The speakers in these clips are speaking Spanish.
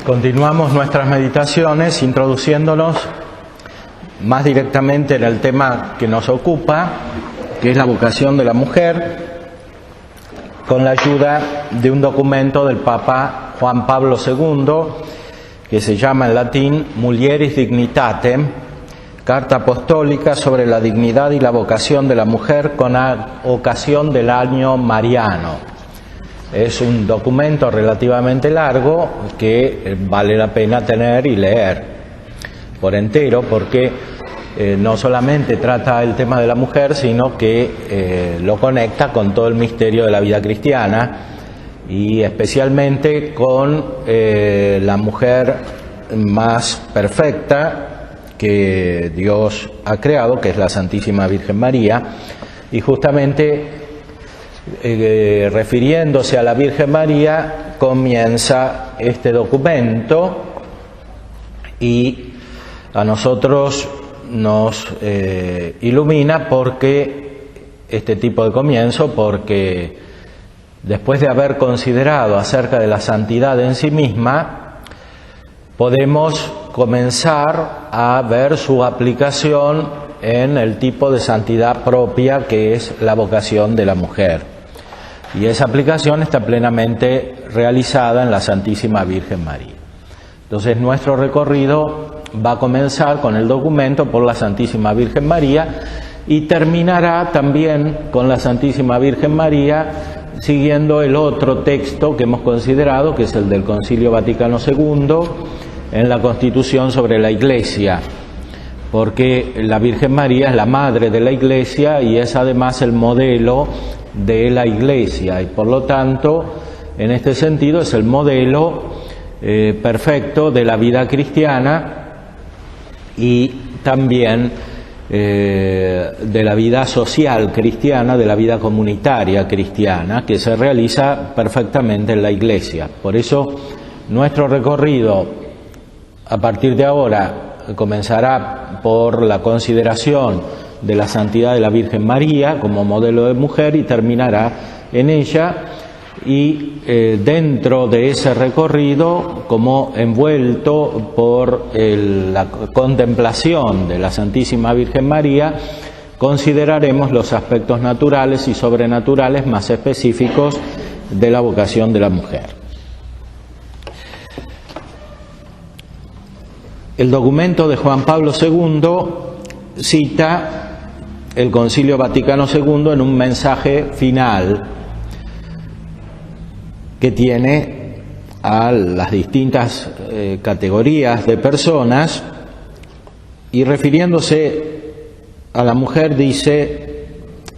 Continuamos nuestras meditaciones introduciéndonos más directamente en el tema que nos ocupa, que es la vocación de la mujer, con la ayuda de un documento del Papa Juan Pablo II, que se llama en latín Mulieris Dignitatem, carta apostólica sobre la dignidad y la vocación de la mujer con ocasión del año mariano. Es un documento relativamente largo que vale la pena tener y leer por entero, porque no solamente trata el tema de la mujer, sino que lo conecta con todo el misterio de la vida cristiana y especialmente con la mujer más perfecta que Dios ha creado, que es la Santísima Virgen María, y justamente refiriéndose a la Virgen María comienza este documento y a nosotros nos ilumina porque este tipo de comienzo, porque después de haber considerado acerca de la santidad en sí misma, podemos comenzar a ver su aplicación en el tipo de santidad propia que es la vocación de la mujer. Y esa aplicación está plenamente realizada en la Santísima Virgen María. Entonces nuestro recorrido va a comenzar con el documento por la Santísima Virgen María y terminará también con la Santísima Virgen María siguiendo el otro texto que hemos considerado, que es el del Concilio Vaticano II, en la Constitución sobre la Iglesia, porque la Virgen María es la madre de la Iglesia y es además el modelo de la Iglesia, y por lo tanto, en este sentido, es el modelo perfecto de la vida cristiana y también de la vida social cristiana, de la vida comunitaria cristiana, que se realiza perfectamente en la Iglesia. Por eso, nuestro recorrido a partir de ahora comenzará por la consideración de la santidad de la Virgen María como modelo de mujer y terminará en ella, y dentro de ese recorrido, como envuelto por la contemplación de la Santísima Virgen María, consideraremos los aspectos naturales y sobrenaturales más específicos de la vocación de la mujer. El documento de Juan Pablo II cita el Concilio Vaticano II en un mensaje final que tiene a las distintas categorías de personas, y refiriéndose a la mujer dice: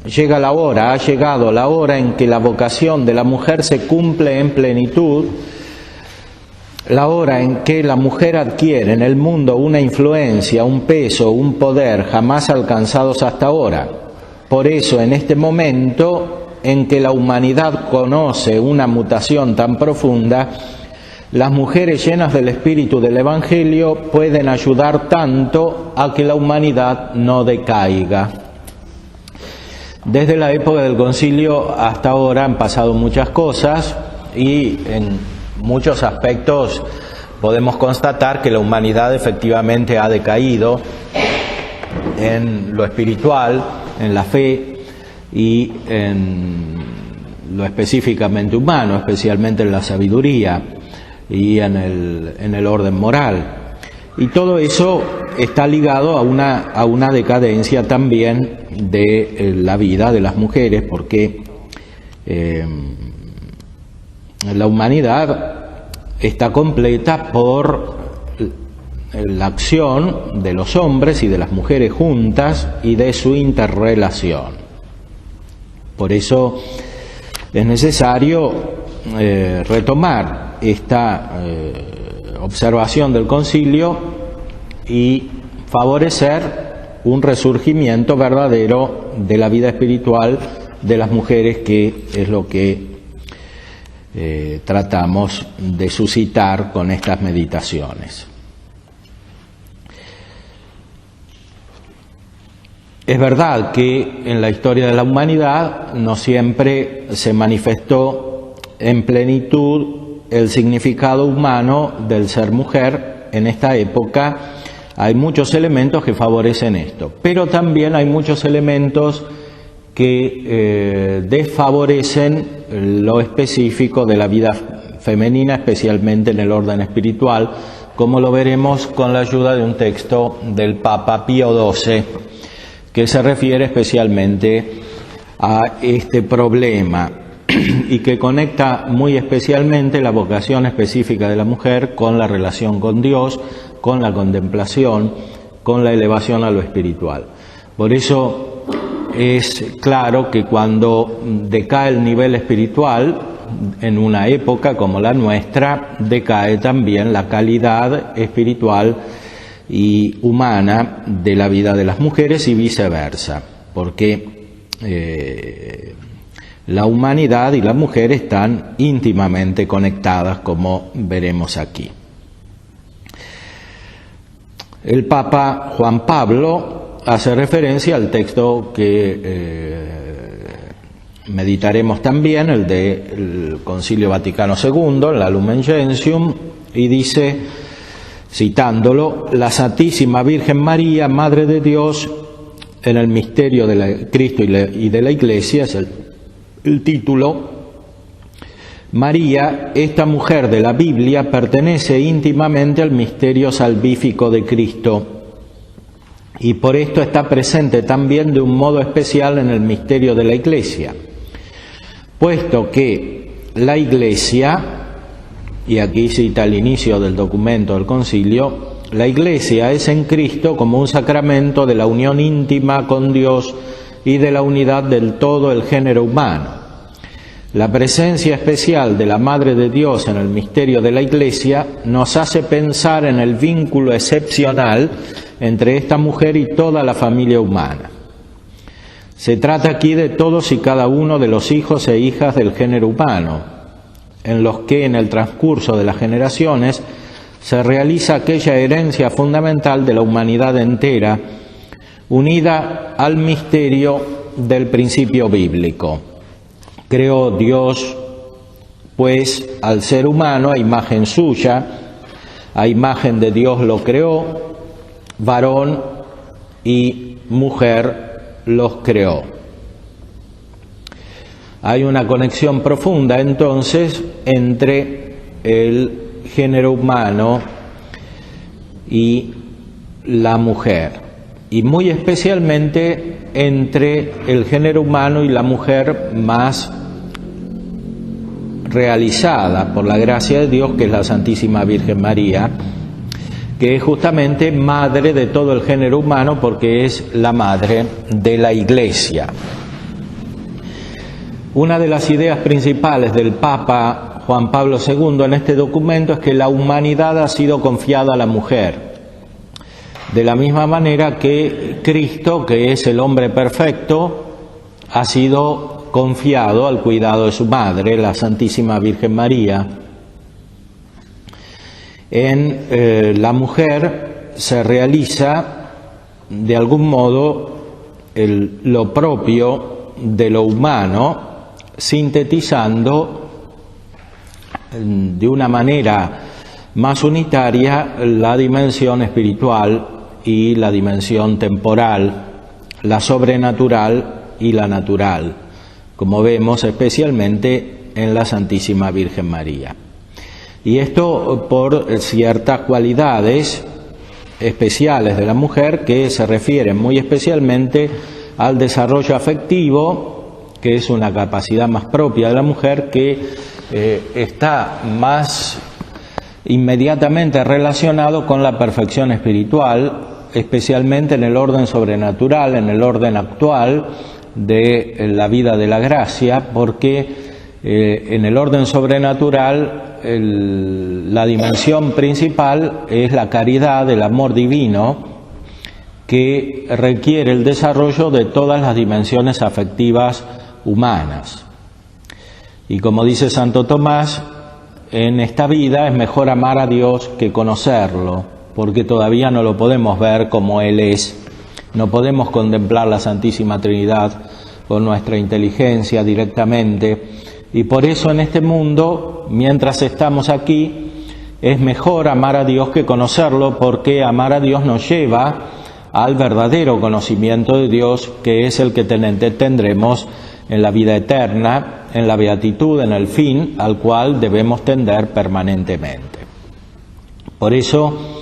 llega la hora, ha llegado la hora en que la vocación de la mujer se cumple en plenitud, la hora en que la mujer adquiere en el mundo una influencia, un peso, un poder jamás alcanzados hasta ahora. Por eso, en este momento en que la humanidad conoce una mutación tan profunda, las mujeres llenas del espíritu del Evangelio pueden ayudar tanto a que la humanidad no decaiga. Desde la época del concilio hasta ahora han pasado muchas cosas y en muchos aspectos podemos constatar que la humanidad efectivamente ha decaído en lo espiritual, en la fe y en lo específicamente humano, especialmente en la sabiduría y en el orden moral. Y todo eso está ligado a una decadencia también de la vida de las mujeres, porque la humanidad está completa por la acción de los hombres y de las mujeres juntas y de su interrelación. Por eso es necesario retomar esta observación del concilio y favorecer un resurgimiento verdadero de la vida espiritual de las mujeres, que es lo que tratamos de suscitar con estas meditaciones. Es verdad que en la historia de la humanidad no siempre se manifestó en plenitud el significado humano del ser mujer. En esta época hay muchos elementos que favorecen esto, pero también hay muchos elementos que desfavorecen lo específico de la vida femenina, especialmente en el orden espiritual, como lo veremos con la ayuda de un texto del Papa Pío XII, que se refiere especialmente a este problema y que conecta muy especialmente la vocación específica de la mujer con la relación con Dios, con la contemplación, con la elevación a lo espiritual. Por eso es claro que cuando decae el nivel espiritual, en una época como la nuestra, decae también la calidad espiritual y humana de la vida de las mujeres y viceversa, porque la humanidad y la mujer están íntimamente conectadas, como veremos aquí. El Papa Juan Pablo hace referencia al texto que meditaremos también, el del Concilio Vaticano II, la Lumen Gentium, y dice, citándolo: la Santísima Virgen María, Madre de Dios, en el misterio de Cristo y de la Iglesia, es el título. María, esta mujer de la Biblia, pertenece íntimamente al misterio salvífico de Cristo y por esto está presente también de un modo especial en el misterio de la Iglesia, puesto que la Iglesia, y aquí cita el inicio del documento del concilio, la Iglesia es en Cristo como un sacramento de la unión íntima con Dios y de la unidad del todo el género humano. La presencia especial de la Madre de Dios en el misterio de la Iglesia nos hace pensar en el vínculo excepcional entre esta mujer y toda la familia humana. Se trata aquí de todos y cada uno de los hijos e hijas del género humano, en los que en el transcurso de las generaciones se realiza aquella herencia fundamental de la humanidad entera, unida al misterio del principio bíblico. Creó Dios, pues, al ser humano a imagen suya, a imagen de Dios lo creó, varón y mujer los creó. Hay una conexión profunda entonces entre el género humano y la mujer, y muy especialmente entre el género humano y la mujer más realizada por la gracia de Dios, que es la Santísima Virgen María, que es justamente madre de todo el género humano porque es la madre de la Iglesia. Una de las ideas principales del Papa Juan Pablo II en este documento es que la humanidad ha sido confiada a la mujer, de la misma manera que Cristo, que es el hombre perfecto, ha sido confiado al cuidado de su madre, la Santísima Virgen María. En la mujer se realiza de algún modo lo propio de lo humano, sintetizando de una manera más unitaria la dimensión espiritual y la dimensión temporal, la sobrenatural y la natural, como vemos especialmente en la Santísima Virgen María. Y esto por ciertas cualidades especiales de la mujer que se refieren muy especialmente al desarrollo afectivo, que es una capacidad más propia de la mujer que está más inmediatamente relacionado con la perfección espiritual, especialmente en el orden sobrenatural, en el orden actual de la vida de la gracia, porque en el orden sobrenatural la dimensión principal es la caridad, el amor divino, que requiere el desarrollo de todas las dimensiones afectivas humanas. Y como dice Santo Tomás, en esta vida es mejor amar a Dios que conocerlo, porque todavía no lo podemos ver como Él es. No podemos contemplar la Santísima Trinidad con nuestra inteligencia directamente, Y por eso en este mundo, mientras estamos aquí, es mejor amar a Dios que conocerlo, porque amar a Dios nos lleva al verdadero conocimiento de Dios, que es el que tendremos en la vida eterna, en la beatitud, en el fin, al cual debemos tender permanentemente. Por eso,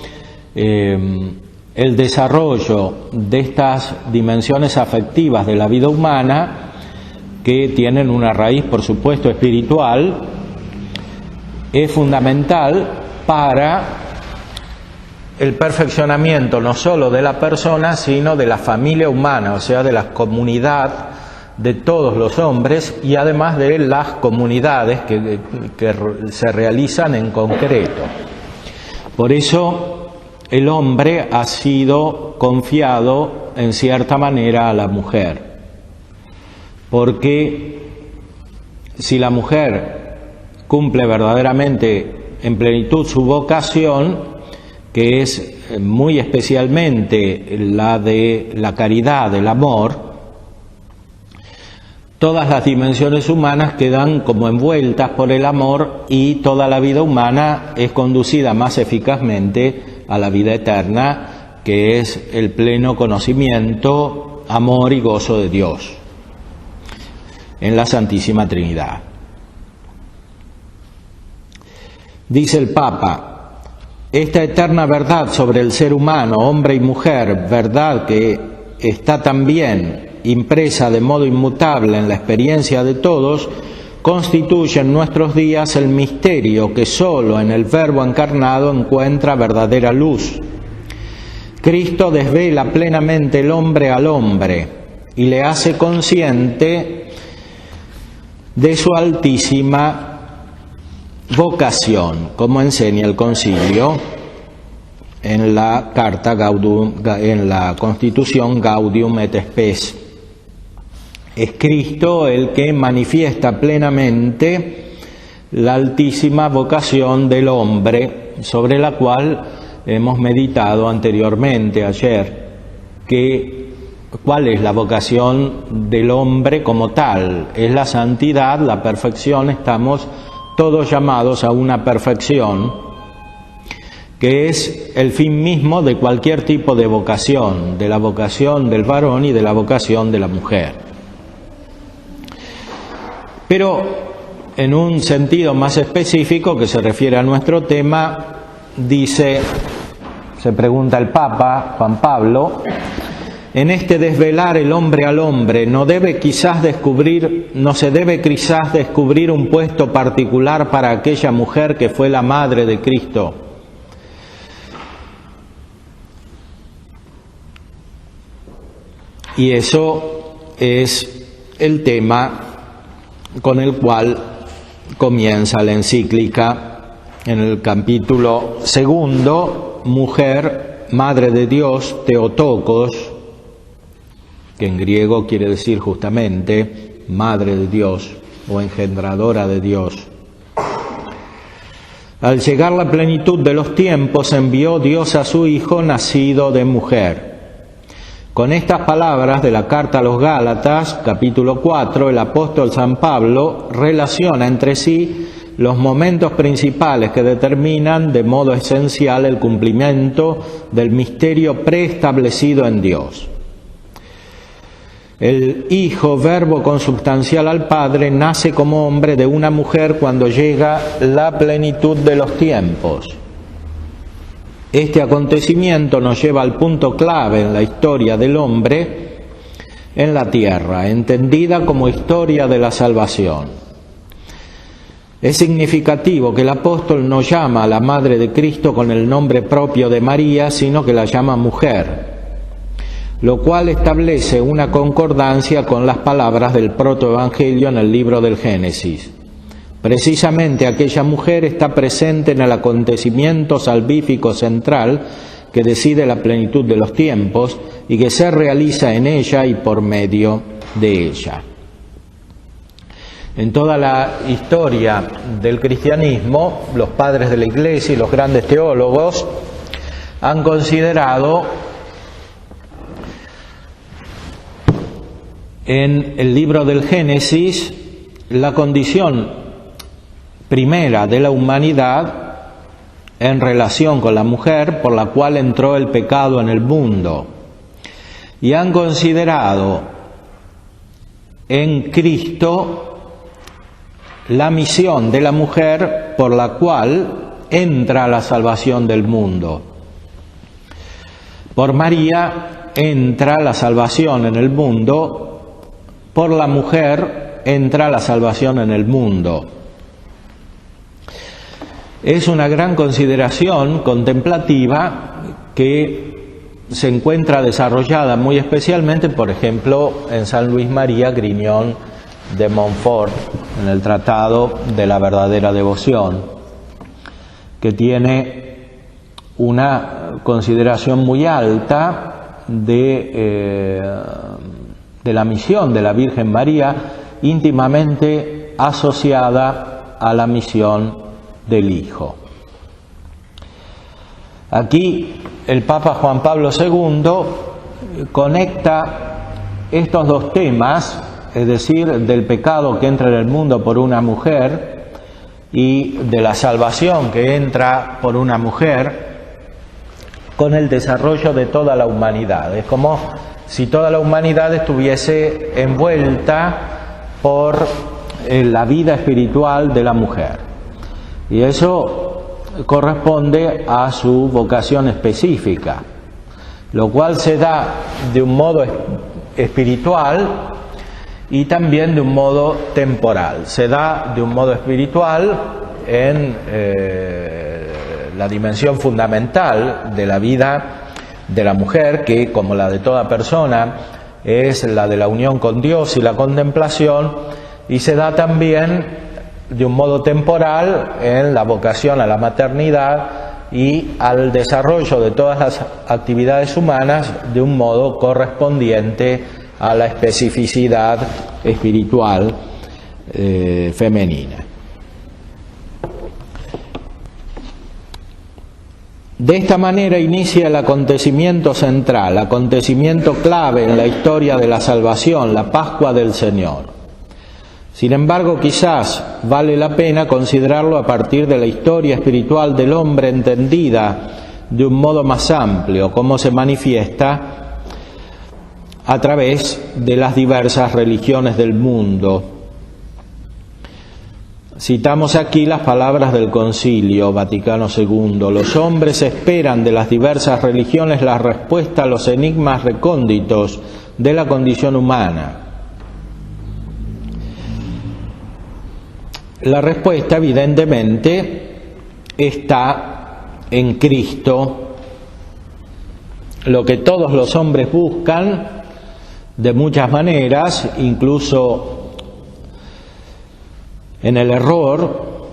el desarrollo de estas dimensiones afectivas de la vida humana, que tienen una raíz, por supuesto, espiritual, es fundamental para el perfeccionamiento no solo de la persona, sino de la familia humana, o sea, de la comunidad de todos los hombres y además de las comunidades que se realizan en concreto. Por eso el hombre ha sido confiado en cierta manera a la mujer, porque si la mujer cumple verdaderamente en plenitud su vocación, que es muy especialmente la de la caridad, el amor, todas las dimensiones humanas quedan como envueltas por el amor y toda la vida humana es conducida más eficazmente a la vida eterna, que es el pleno conocimiento, amor y gozo de Dios en la Santísima Trinidad. Dice el Papa: esta eterna verdad sobre el ser humano, hombre y mujer, verdad que está también impresa de modo inmutable en la experiencia de todos, constituye en nuestros días el misterio que sólo en el Verbo encarnado encuentra verdadera luz. Cristo desvela plenamente el hombre al hombre y le hace consciente de su altísima vocación, como enseña el Concilio en la carta en la Constitución Gaudium et Spes. Es Cristo el que manifiesta plenamente la altísima vocación del hombre, sobre la cual hemos meditado anteriormente, ayer, ¿cuál es la vocación del hombre como tal? Es la santidad, la perfección. Estamos todos llamados a una perfección, que es el fin mismo de cualquier tipo de vocación, de la vocación del varón y de la vocación de la mujer. Pero en un sentido más específico que se refiere a nuestro tema, se pregunta el Papa Juan Pablo: en este desvelar el hombre al hombre, ¿no se debe quizás descubrir un puesto particular para aquella mujer que fue la madre de Cristo? Y eso es el tema con el cual comienza la encíclica en el capítulo 2, Mujer, Madre de Dios, Theotokos, que en griego quiere decir justamente Madre de Dios o engendradora de Dios. Al llegar la plenitud de los tiempos, envió Dios a su Hijo nacido de mujer. Con estas palabras de la carta a los Gálatas, capítulo 4, el apóstol San Pablo relaciona entre sí los momentos principales que determinan de modo esencial el cumplimiento del misterio preestablecido en Dios. El Hijo, verbo consubstancial al Padre, nace como hombre de una mujer cuando llega la plenitud de los tiempos. Este acontecimiento nos lleva al punto clave en la historia del hombre en la tierra, entendida como historia de la salvación. Es significativo que el apóstol no llama a la Madre de Cristo con el nombre propio de María, sino que la llama mujer, lo cual establece una concordancia con las palabras del protoevangelio en el libro del Génesis. Precisamente aquella mujer está presente en el acontecimiento salvífico central que decide la plenitud de los tiempos y que se realiza en ella y por medio de ella. En toda la historia del cristianismo, los padres de la Iglesia y los grandes teólogos han considerado en el libro del Génesis la condición primera de la humanidad en relación con la mujer por la cual entró el pecado en el mundo, y han considerado en Cristo la misión de la mujer por la cual entra la salvación del mundo. Por María entra la salvación en el mundo, por la mujer entra la salvación en el mundo. Es una gran consideración contemplativa que se encuentra desarrollada muy especialmente, por ejemplo, en San Luis María Griñón de Montfort, en el Tratado de la Verdadera Devoción, que tiene una consideración muy alta de la misión de la Virgen María, íntimamente asociada a la misión del Hijo. Aquí el Papa Juan Pablo II conecta estos dos temas, es decir, del pecado que entra en el mundo por una mujer y de la salvación que entra por una mujer, con el desarrollo de toda la humanidad. Es como si toda la humanidad estuviese envuelta por la vida espiritual de la mujer. Y eso corresponde a su vocación específica, lo cual se da de un modo espiritual y también de un modo temporal. Se da de un modo espiritual en la dimensión fundamental de la vida de la mujer, que, como la de toda persona, es la de la unión con Dios y la contemplación, y se da también de un modo temporal en la vocación a la maternidad y al desarrollo de todas las actividades humanas de un modo correspondiente a la especificidad espiritual femenina. De esta manera inicia el acontecimiento central, acontecimiento clave en la historia de la salvación, la Pascua del Señor. Sin embargo, quizás vale la pena considerarlo a partir de la historia espiritual del hombre entendida de un modo más amplio, como se manifiesta a través de las diversas religiones del mundo. Citamos aquí las palabras del Concilio Vaticano II. Los hombres esperan de las diversas religiones la respuesta a los enigmas recónditos de la condición humana. La respuesta, evidentemente, está en Cristo. Lo que todos los hombres buscan de muchas maneras, incluso en el error,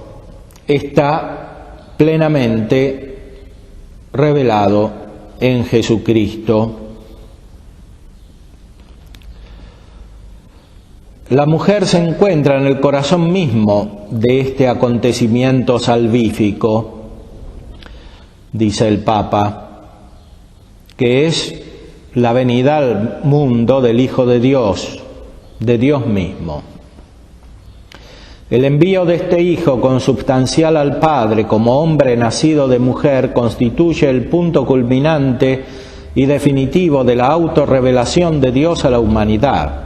está plenamente revelado en Jesucristo. La mujer se encuentra en el corazón mismo de este acontecimiento salvífico, dice el Papa, que es la venida al mundo del Hijo de Dios mismo. El envío de este Hijo consubstancial al Padre como hombre nacido de mujer constituye el punto culminante y definitivo de la autorrevelación de Dios a la humanidad.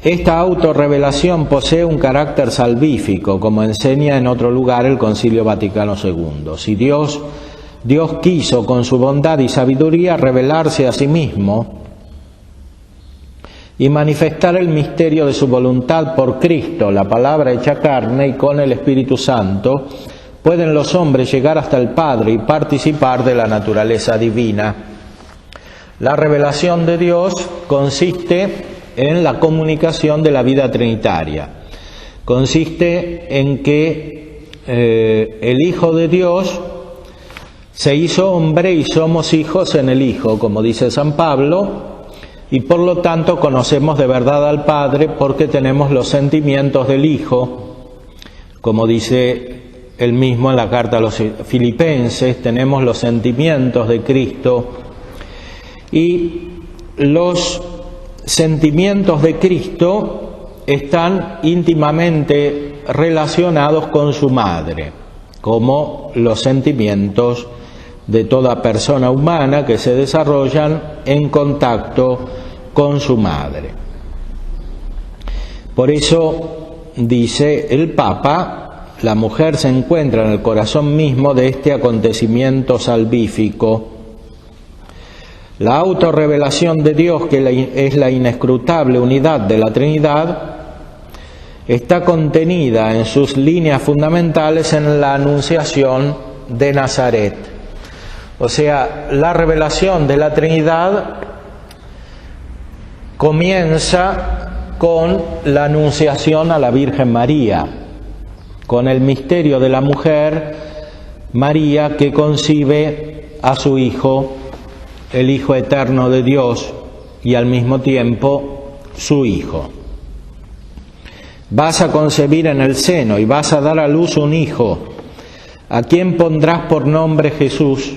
Esta autorrevelación posee un carácter salvífico, como enseña en otro lugar el Concilio Vaticano II. Si Dios quiso con su bondad y sabiduría revelarse a sí mismo y manifestar el misterio de su voluntad por Cristo, la palabra hecha carne, y con el Espíritu Santo, pueden los hombres llegar hasta el Padre y participar de la naturaleza divina. La revelación de Dios consiste en la comunicación de la vida trinitaria. Consiste en que el Hijo de Dios se hizo hombre y somos hijos en el Hijo, como dice San Pablo, y por lo tanto conocemos de verdad al Padre porque tenemos los sentimientos del Hijo, como dice él mismo en la carta a los Filipenses, tenemos los sentimientos de Cristo, y los sentimientos de Cristo están íntimamente relacionados con su madre, como los sentimientos de toda persona humana que se desarrollan en contacto con su madre. Por eso, dice el Papa, la mujer se encuentra en el corazón mismo de este acontecimiento salvífico. La autorrevelación de Dios, que es la inescrutable unidad de la Trinidad, está contenida en sus líneas fundamentales en la Anunciación de Nazaret. O sea, la revelación de la Trinidad comienza con la anunciación a la Virgen María, con el misterio de la mujer María que concibe a su Hijo, el Hijo eterno de Dios y al mismo tiempo su Hijo. Vas a concebir en el seno y vas a dar a luz un hijo, a quien pondrás por nombre Jesús.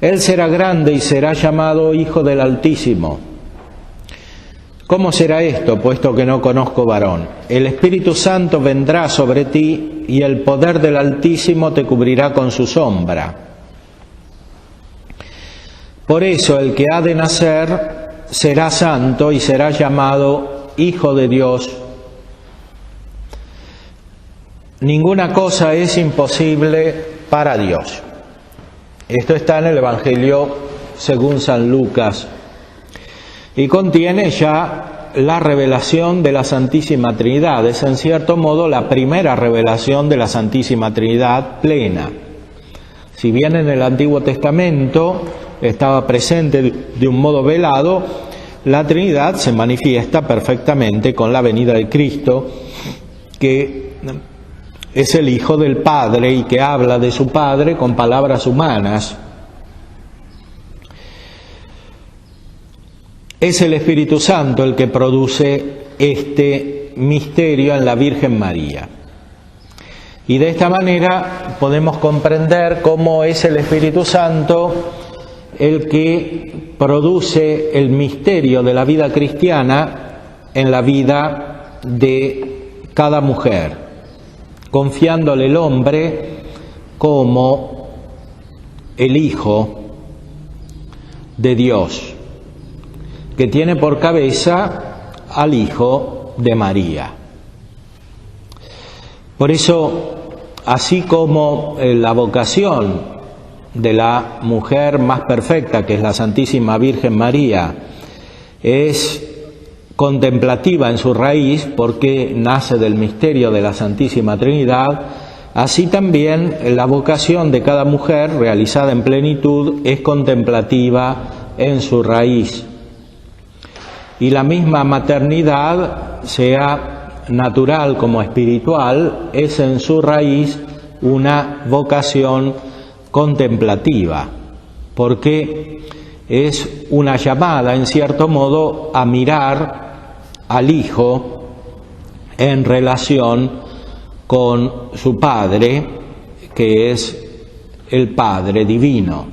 Él será grande y será llamado Hijo del Altísimo. ¿Cómo será esto, puesto que no conozco varón? El Espíritu Santo vendrá sobre ti y el poder del Altísimo te cubrirá con su sombra. Por eso el que ha de nacer será santo y será llamado Hijo de Dios. Ninguna cosa es imposible para Dios. Esto está en el Evangelio según San Lucas y contiene ya la revelación de la Santísima Trinidad. Es en cierto modo la primera revelación de la Santísima Trinidad plena. Si bien en el Antiguo Testamento estaba presente de un modo velado, la Trinidad se manifiesta perfectamente con la venida de Cristo, que es el Hijo del Padre y que habla de su Padre con palabras humanas. Es el Espíritu Santo el que produce este misterio en la Virgen María. Y de esta manera podemos comprender cómo es el Espíritu Santo el que produce el misterio de la vida cristiana en la vida de cada mujer, confiándole el hombre como el Hijo de Dios, que tiene por cabeza al Hijo de María. Por eso, así como la vocación de la mujer más perfecta, que es la Santísima Virgen María, es contemplativa en su raíz porque nace del misterio de la Santísima Trinidad, así también la vocación de cada mujer realizada en plenitud es contemplativa en su raíz. Y la misma maternidad, sea natural como espiritual, es en su raíz una vocación contemplativa, porque es una llamada, en cierto modo, a mirar al Hijo en relación con su Padre, que es el Padre divino,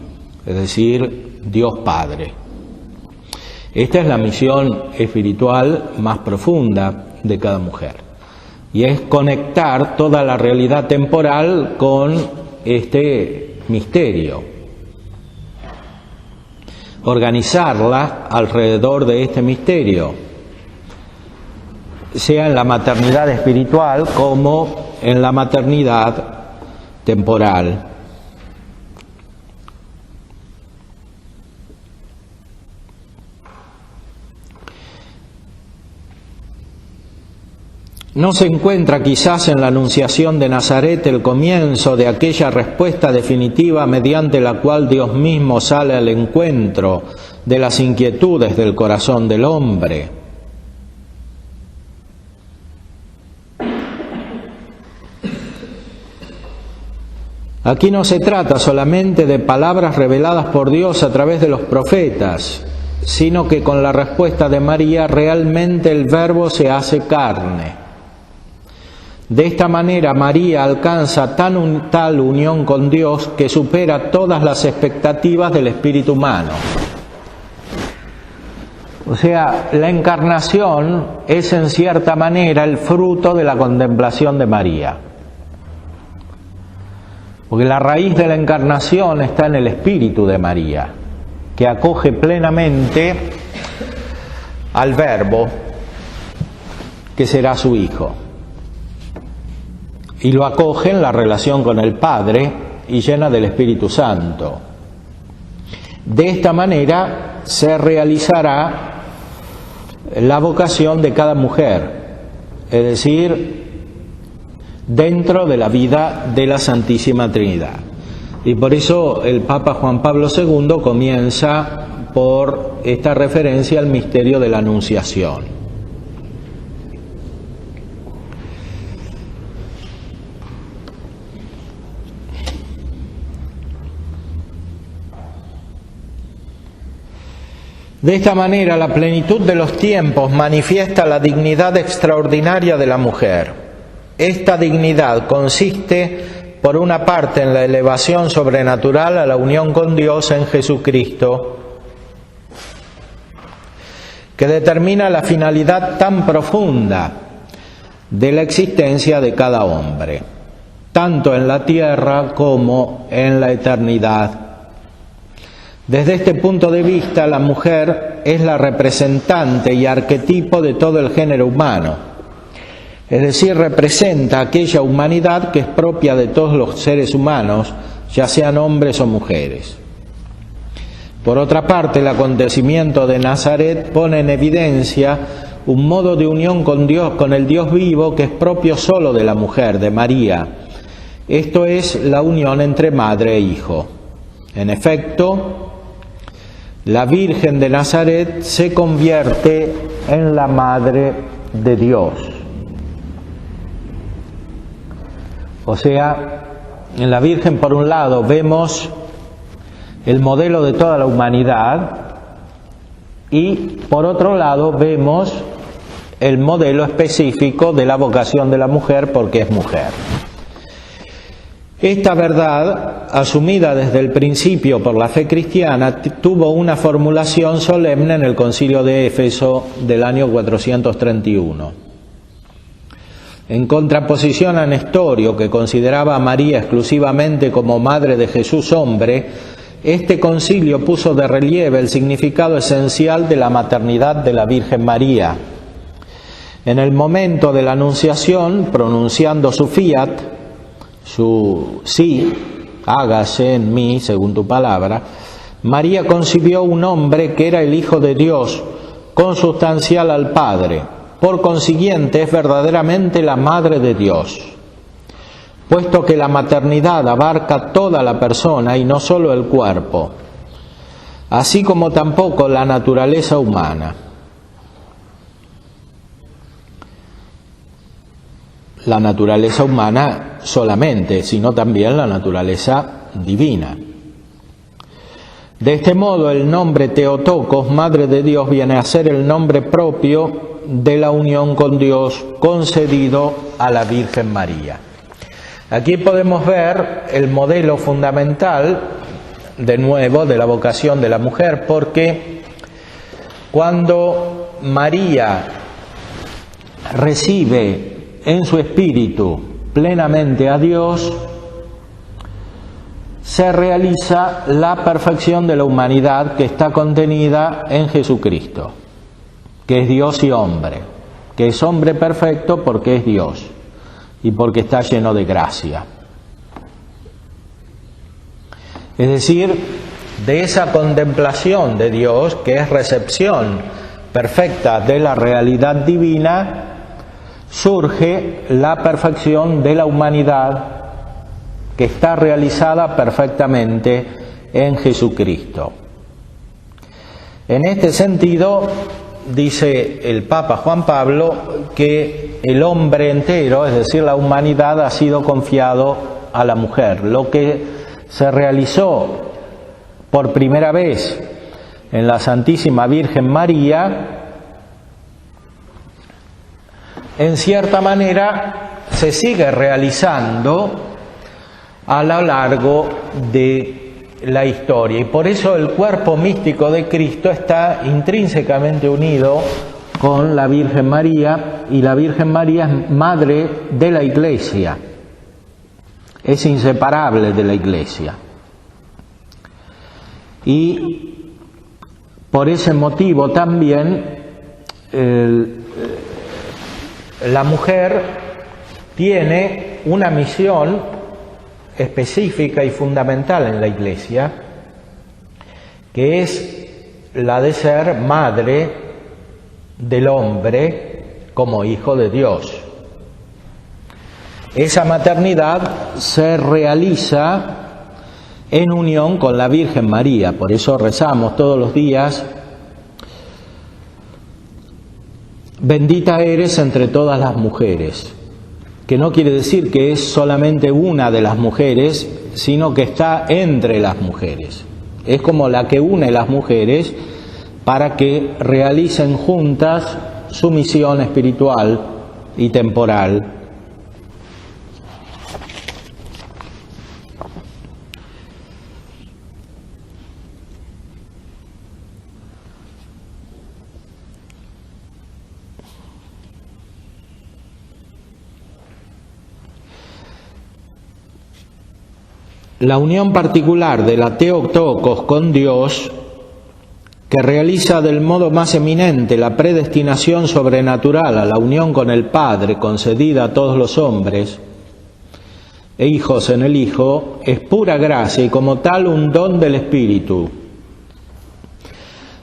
es decir, Dios Padre. Esta es la misión espiritual más profunda de cada mujer, y es conectar toda la realidad temporal con este misterio, organizarla alrededor de este misterio, sea en la maternidad espiritual como en la maternidad temporal. ¿No se encuentra quizás en la Anunciación de Nazaret el comienzo de aquella respuesta definitiva mediante la cual Dios mismo sale al encuentro de las inquietudes del corazón del hombre? Aquí no se trata solamente de palabras reveladas por Dios a través de los profetas, sino que con la respuesta de María realmente el Verbo se hace carne. De esta manera María alcanza tal unión con Dios que supera todas las expectativas del espíritu humano. O sea, la encarnación es en cierta manera el fruto de la contemplación de María. Porque la raíz de la encarnación está en el espíritu de María, que acoge plenamente al Verbo, que será su Hijo. Y lo acoge en la relación con el Padre y llena del Espíritu Santo. De esta manera se realizará la vocación de cada mujer, es decir, dentro de la vida de la Santísima Trinidad. Y por eso el Papa Juan Pablo II comienza por esta referencia al misterio de la Anunciación. De esta manera, la plenitud de los tiempos manifiesta la dignidad extraordinaria de la mujer. Esta dignidad consiste, por una parte, en la elevación sobrenatural a la unión con Dios en Jesucristo, que determina la finalidad tan profunda de la existencia de cada hombre, tanto en la tierra como en la eternidad. Desde este punto de vista, la mujer es la representante y arquetipo de todo el género humano, es decir, representa aquella humanidad que es propia de todos los seres humanos, ya sean hombres o mujeres. Por otra parte, el acontecimiento de Nazaret pone en evidencia un modo de unión con Dios, con el Dios vivo, que es propio solo de la mujer, de María. Esto es la unión entre madre e hijo. En efecto, la Virgen de Nazaret se convierte en la Madre de Dios. O sea, en la Virgen, por un lado, vemos el modelo de toda la humanidad y, por otro lado, vemos el modelo específico de la vocación de la mujer porque es mujer. Esta verdad, asumida desde el principio por la fe cristiana, tuvo una formulación solemne en el Concilio de Éfeso del año 431. En contraposición a Nestorio, que consideraba a María exclusivamente como madre de Jesús hombre, este concilio puso de relieve el significado esencial de la maternidad de la Virgen María. En el momento de la Anunciación, pronunciando su fiat, su sí, hágase en mí según tu palabra, María concibió un hombre que era el Hijo de Dios, consustancial al Padre. Por consiguiente, es verdaderamente la Madre de Dios, puesto que la maternidad abarca toda la persona y no solo el cuerpo, así como tampoco la naturaleza humana. La naturaleza humana solamente, sino también la naturaleza divina. De este modo, el nombre Theotokos, Madre de Dios, viene a ser el nombre propio de la unión con Dios concedido a la Virgen María. Aquí podemos ver el modelo fundamental, de nuevo, de la vocación de la mujer, porque cuando María recibe en su espíritu plenamente a Dios, se realiza la perfección de la humanidad que está contenida en Jesucristo, que es Dios y hombre, que es hombre perfecto porque es Dios y porque está lleno de gracia. Es decir, de esa contemplación de Dios, que es recepción perfecta de la realidad divina, surge la perfección de la humanidad que está realizada perfectamente en Jesucristo. En este sentido, dice el Papa Juan Pablo que el hombre entero, es decir, la humanidad, ha sido confiado a la mujer. Lo que se realizó por primera vez en la Santísima Virgen María, en cierta manera se sigue realizando a lo largo de la historia, y por eso el cuerpo místico de Cristo está intrínsecamente unido con la Virgen María, y la Virgen María es madre de la Iglesia, es inseparable de la Iglesia. Y por ese motivo también la mujer tiene una misión específica y fundamental en la Iglesia, que es la de ser madre del hombre como hijo de Dios. Esa maternidad se realiza en unión con la Virgen María, por eso rezamos todos los días: bendita eres entre todas las mujeres, que no quiere decir que es solamente una de las mujeres, sino que está entre las mujeres. Es como la que une las mujeres para que realicen juntas su misión espiritual y temporal. La unión particular de la Theotokos con Dios, que realiza del modo más eminente la predestinación sobrenatural a la unión con el Padre concedida a todos los hombres e hijos en el Hijo, es pura gracia y como tal un don del Espíritu.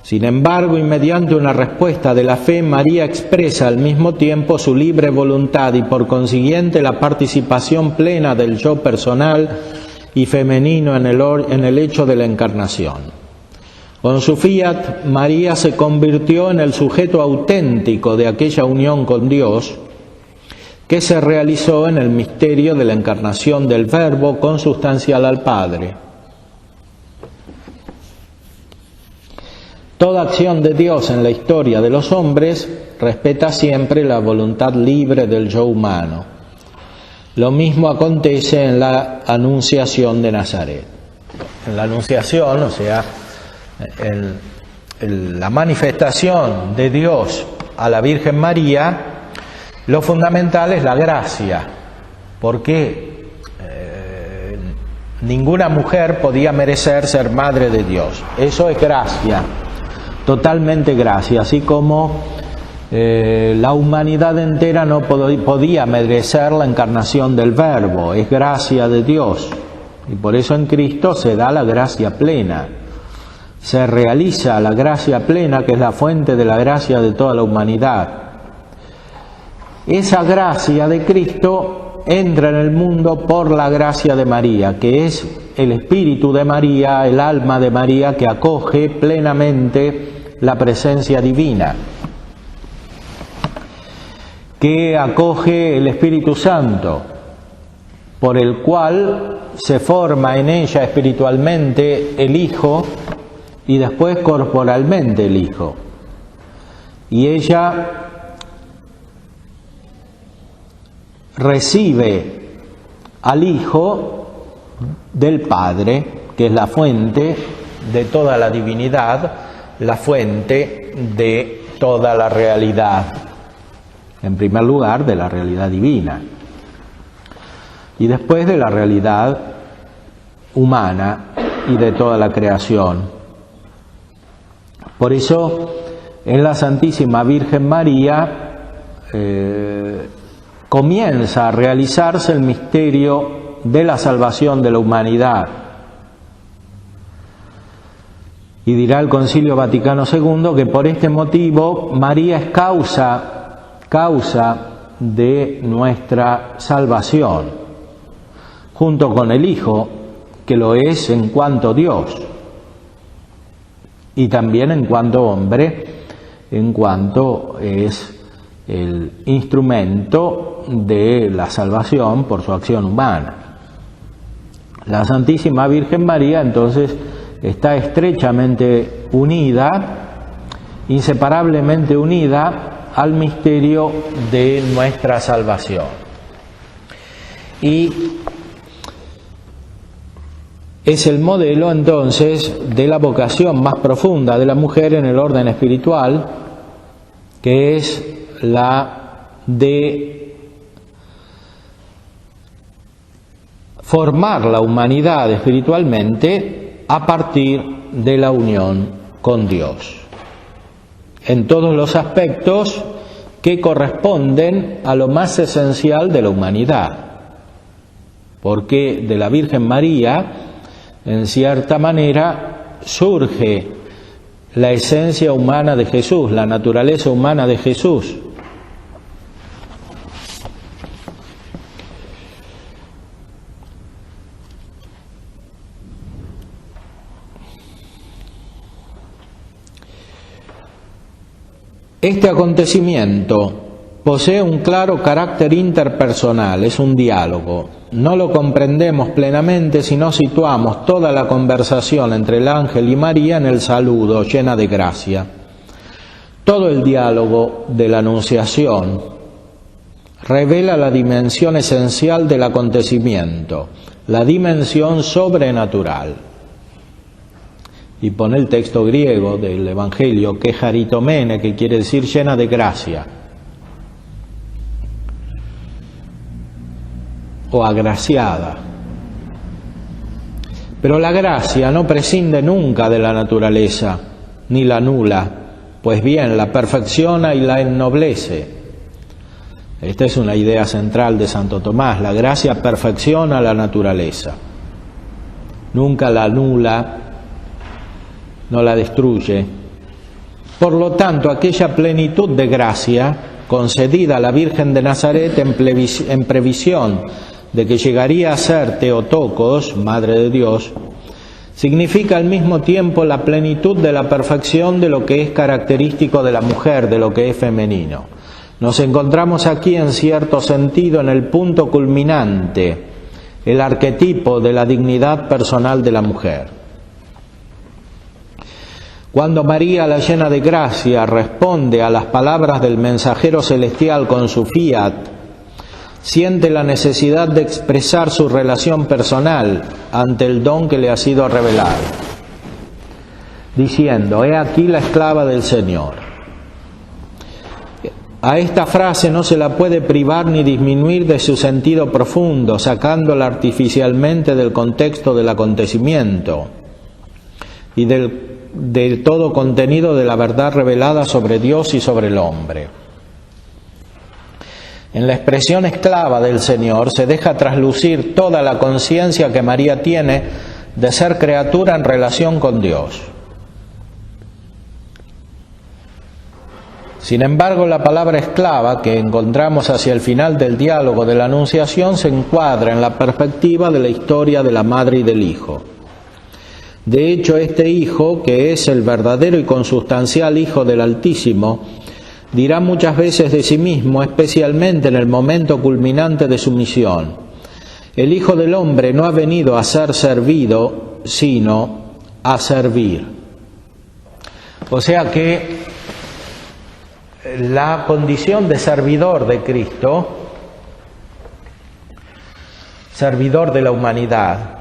Sin embargo, y mediante una respuesta de la fe, María expresa al mismo tiempo su libre voluntad y por consiguiente la participación plena del yo personal y femenino en el hecho de la encarnación. Con su fiat, María se convirtió en el sujeto auténtico de aquella unión con Dios que se realizó en el misterio de la encarnación del Verbo consustancial al Padre. Toda acción de Dios en la historia de los hombres respeta siempre la voluntad libre del yo humano. Lo mismo acontece en la Anunciación de Nazaret. En la Anunciación, o sea, en la manifestación de Dios a la Virgen María, lo fundamental es la gracia, porque ninguna mujer podía merecer ser madre de Dios. Eso es gracia, totalmente gracia, así como la humanidad entera no podía merecer la encarnación del Verbo, es gracia de Dios, y por eso en Cristo se da la gracia plena, se realiza la gracia plena, que es la fuente de la gracia de toda la humanidad. Esa gracia de Cristo entra en el mundo por la gracia de María, que es el espíritu de María, el alma de María, que acoge plenamente la presencia divina, que acoge el Espíritu Santo, por el cual se forma en ella espiritualmente el Hijo y después corporalmente el Hijo. Y ella recibe al Hijo del Padre, que es la fuente de toda la divinidad, la fuente de toda la realidad. En primer lugar, de la realidad divina, y después de la realidad humana y de toda la creación. Por eso, en la Santísima Virgen María comienza a realizarse el misterio de la salvación de la humanidad. Y dirá el Concilio Vaticano II que por este motivo María es causa de nuestra salvación, junto con el Hijo, que lo es en cuanto Dios, y también en cuanto hombre, en cuanto es el instrumento de la salvación por su acción humana. La Santísima Virgen María, entonces, está estrechamente unida, inseparablemente unida al misterio de nuestra salvación. Y es el modelo entonces de la vocación más profunda de la mujer en el orden espiritual, que es la de formar la humanidad espiritualmente a partir de la unión con Dios, en todos los aspectos que corresponden a lo más esencial de la humanidad, porque de la Virgen María, en cierta manera, surge la esencia humana de Jesús, la naturaleza humana de Jesús. Este acontecimiento posee un claro carácter interpersonal, es un diálogo. No lo comprendemos plenamente si no situamos toda la conversación entre el ángel y María en el saludo, llena de gracia. Todo el diálogo de la Anunciación revela la dimensión esencial del acontecimiento, la dimensión sobrenatural. Y pone el texto griego del Evangelio, que es charitomene, que quiere decir llena de gracia, o agraciada. Pero la gracia no prescinde nunca de la naturaleza, ni la anula, pues bien, la perfecciona y la ennoblece. Esta es una idea central de Santo Tomás: la gracia perfecciona la naturaleza, nunca la anula, no la destruye. Por lo tanto, aquella plenitud de gracia concedida a la Virgen de Nazaret en previsión de que llegaría a ser Theotokos, Madre de Dios, significa al mismo tiempo la plenitud de la perfección de lo que es característico de la mujer, de lo que es femenino. Nos encontramos aquí en cierto sentido en el punto culminante, el arquetipo de la dignidad personal de la mujer. Cuando María, la llena de gracia, responde a las palabras del mensajero celestial con su fiat, siente la necesidad de expresar su relación personal ante el don que le ha sido revelado, diciendo: «He aquí la esclava del Señor». A esta frase no se la puede privar ni disminuir de su sentido profundo, sacándola artificialmente del contexto del acontecimiento y del todo contenido de la verdad revelada sobre Dios y sobre el hombre. En la expresión esclava del Señor se deja traslucir toda la conciencia que María tiene de ser criatura en relación con Dios. Sin embargo, la palabra esclava que encontramos hacia el final del diálogo de la Anunciación se encuadra en la perspectiva de la historia de la madre y del hijo. De hecho, este Hijo, que es el verdadero y consustancial Hijo del Altísimo, dirá muchas veces de sí mismo, especialmente en el momento culminante de su misión: el Hijo del Hombre no ha venido a ser servido, sino a servir. O sea que la condición de servidor de Cristo, servidor de la humanidad,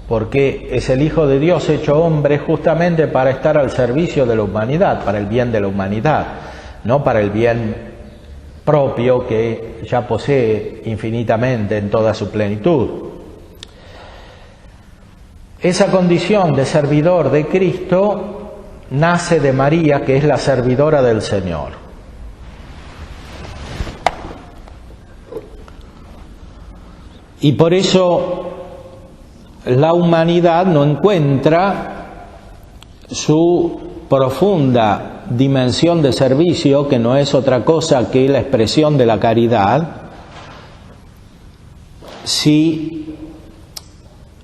porque es el Hijo de Dios hecho hombre justamente para estar al servicio de la humanidad, para el bien de la humanidad, no para el bien propio que ya posee infinitamente en toda su plenitud. Esa condición de servidor de Cristo nace de María, que es la servidora del Señor. Y por eso la humanidad no encuentra su profunda dimensión de servicio, que no es otra cosa que la expresión de la caridad, si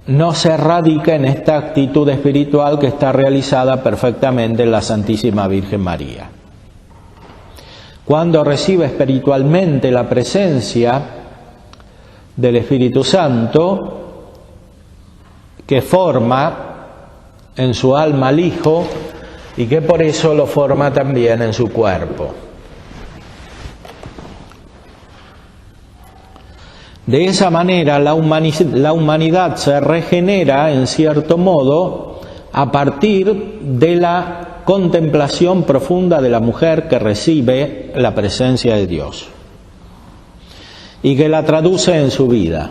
no se radica en esta actitud espiritual que está realizada perfectamente en la Santísima Virgen María. Cuando recibe espiritualmente la presencia del Espíritu Santo, que forma en su alma al Hijo y que por eso lo forma también en su cuerpo. De esa manera la humanidad se regenera en cierto modo a partir de la contemplación profunda de la mujer que recibe la presencia de Dios y que la traduce en su vida.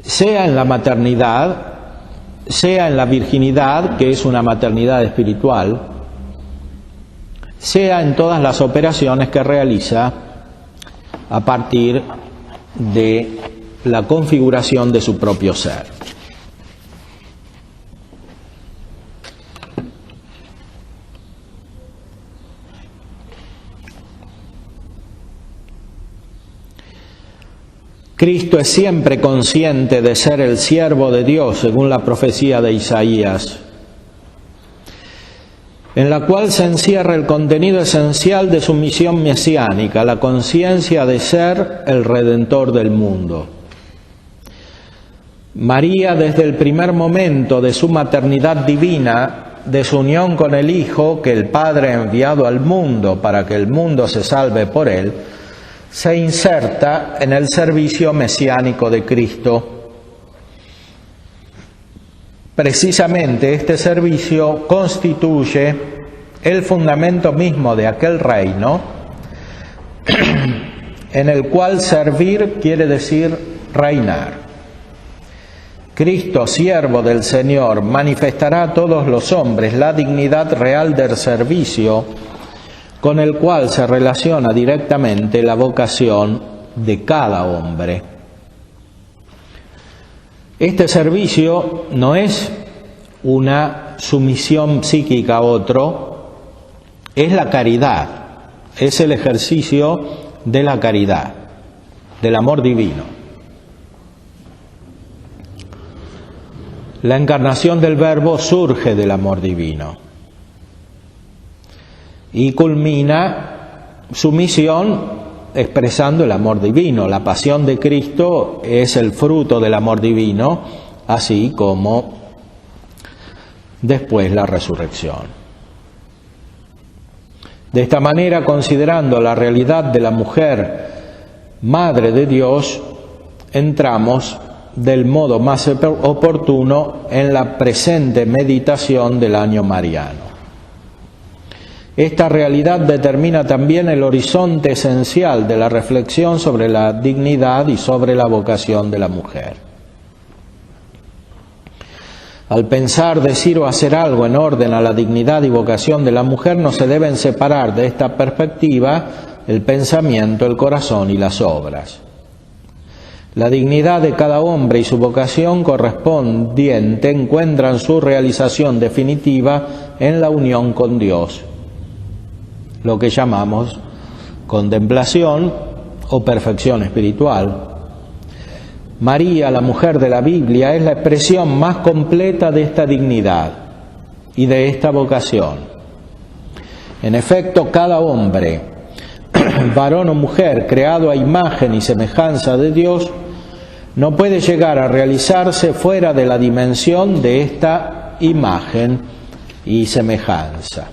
Sea en la maternidad, sea en la virginidad, que es una maternidad espiritual, sea en todas las operaciones que realiza a partir de la configuración de su propio ser. Cristo es siempre consciente de ser el siervo de Dios, según la profecía de Isaías, en la cual se encierra el contenido esencial de su misión mesiánica, la conciencia de ser el Redentor del mundo. María, desde el primer momento de su maternidad divina, de su unión con el Hijo que el Padre ha enviado al mundo para que el mundo se salve por él, se inserta en el servicio mesiánico de Cristo. Precisamente este servicio constituye el fundamento mismo de aquel reino en el cual servir quiere decir reinar. Cristo, siervo del Señor, manifestará a todos los hombres la dignidad real del servicio con el cual se relaciona directamente la vocación de cada hombre. Este servicio no es una sumisión psíquica a otro, es la caridad, es el ejercicio de la caridad, del amor divino. La encarnación del Verbo surge del amor divino y culmina su misión expresando el amor divino. La pasión de Cristo es el fruto del amor divino, así como después la resurrección. De esta manera, considerando la realidad de la mujer, Madre de Dios, entramos del modo más oportuno en la presente meditación del año mariano. Esta realidad determina también el horizonte esencial de la reflexión sobre la dignidad y sobre la vocación de la mujer. Al pensar, decir o hacer algo en orden a la dignidad y vocación de la mujer, no se deben separar de esta perspectiva el pensamiento, el corazón y las obras. La dignidad de cada hombre y su vocación correspondiente encuentran su realización definitiva en la unión con Dios, lo que llamamos contemplación o perfección espiritual. María, la mujer de la Biblia, es la expresión más completa de esta dignidad y de esta vocación. En efecto, cada hombre, varón o mujer, creado a imagen y semejanza de Dios, no puede llegar a realizarse fuera de la dimensión de esta imagen y semejanza.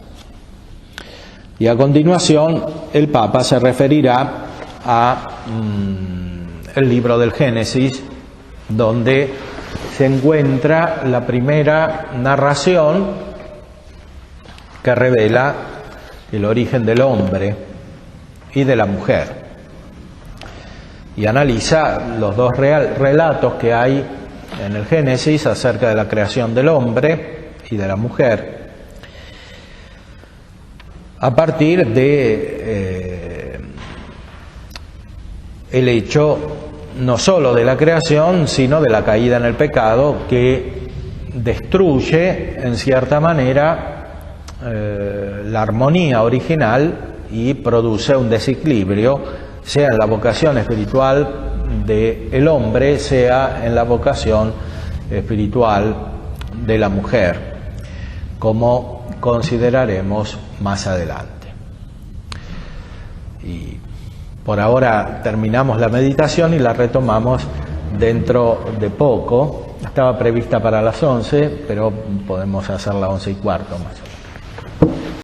Y a continuación el Papa se referirá a el libro del Génesis, donde se encuentra la primera narración que revela el origen del hombre y de la mujer, y analiza los dos relatos que hay en el Génesis acerca de la creación del hombre y de la mujer, a partir de el hecho no solo de la creación, sino de la caída en el pecado, que destruye en cierta manera la armonía original y produce un desequilibrio, sea en la vocación espiritual del hombre, sea en la vocación espiritual de la mujer, como consideraremos más adelante. Y por ahora terminamos la meditación y la retomamos dentro de poco. Estaba prevista para las 11, pero podemos hacerla 11:15 más.